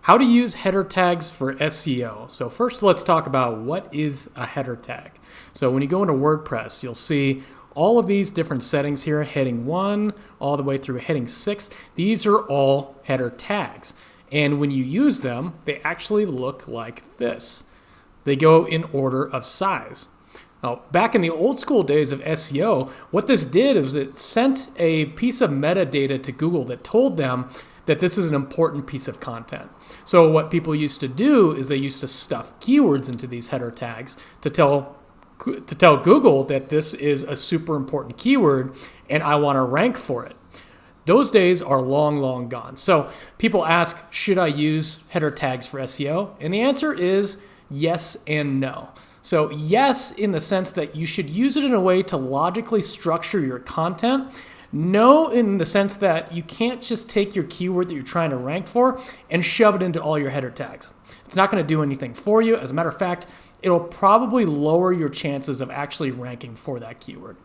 How to use header tags for SEO. So first let's talk about what is a header tag. So when you go into WordPress, you'll see all of these different settings here, heading 1 all the way through heading 6. These are all header tags. And when you use them, they actually look like this. They go in order of size. Now, back in the old school days of SEO, what this did is it sent a piece of metadata to Google that told them that this is an important piece of content. So what people used to do is they used to stuff keywords into these header tags to tell Google that this is a super important keyword and I want to rank for it. Those days are long, long gone. So people ask, should I use header tags for SEO? And the answer is yes and no. So yes, in the sense that you should use it in a way to logically structure your content. No, in the sense that you can't just take your keyword that you're trying to rank for and shove it into all your header tags. It's not going to do anything for you. As a matter of fact, it'll probably lower your chances of actually ranking for that keyword.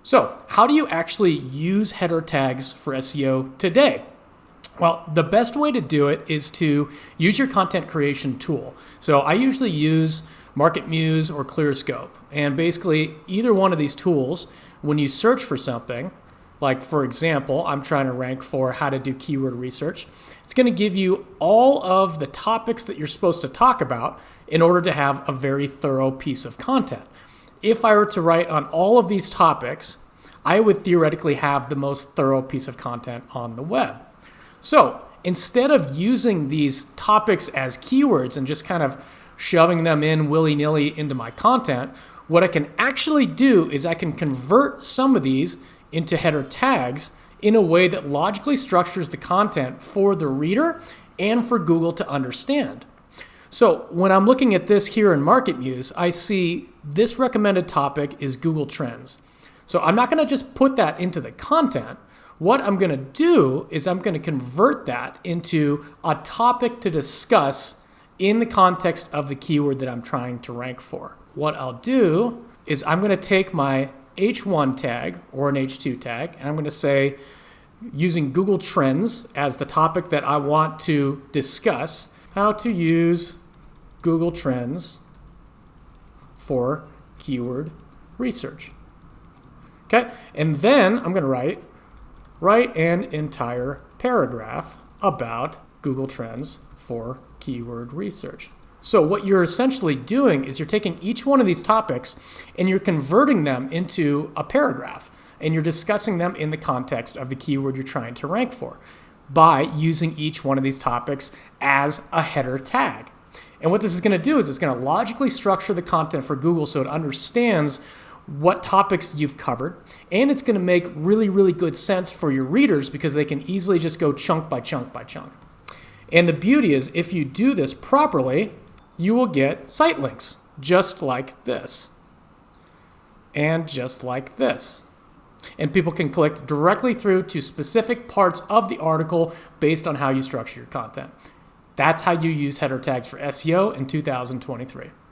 So how do you actually use header tags for SEO today? Well, the best way to do it is to use your content creation tool. So I usually use MarketMuse or ClearScope. And basically, either one of these tools, when you search for something, like for example, I'm trying to rank for how to do keyword research, it's going to give you all of the topics that you're supposed to talk about in order to have a very thorough piece of content. If I were to write on all of these topics, I would theoretically have the most thorough piece of content on the web. So instead of using these topics as keywords and just kind of shoving them in willy-nilly into my content, what I can actually do is I can convert some of these into header tags in a way that logically structures the content for the reader and for Google to understand. So when I'm looking at this here in MarketMuse, I see this recommended topic is Google Trends. So I'm not going to just put that into the content. What I'm going to do is I'm going to convert that into a topic to discuss in the context of the keyword that I'm trying to rank for. What I'll do is I'm going to take my H1 tag or an H2 tag, and I'm going to say, using Google Trends as the topic that I want to discuss, how to use Google Trends for keyword research. Okay, and then I'm going to write an entire paragraph about Google Trends for keyword research. So what you're essentially doing is you're taking each one of these topics and you're converting them into a paragraph, and you're discussing them in the context of the keyword you're trying to rank for by using each one of these topics as a header tag. And what this is going to do is it's going to logically structure the content for Google so it understands what topics you've covered, and it's going to make really, really good sense for your readers because they can easily just go chunk by chunk by chunk. And the beauty is, if you do this properly, you will get site links just like this and just like this. And people can click directly through to specific parts of the article based on how you structure your content. That's how you use header tags for SEO in 2023.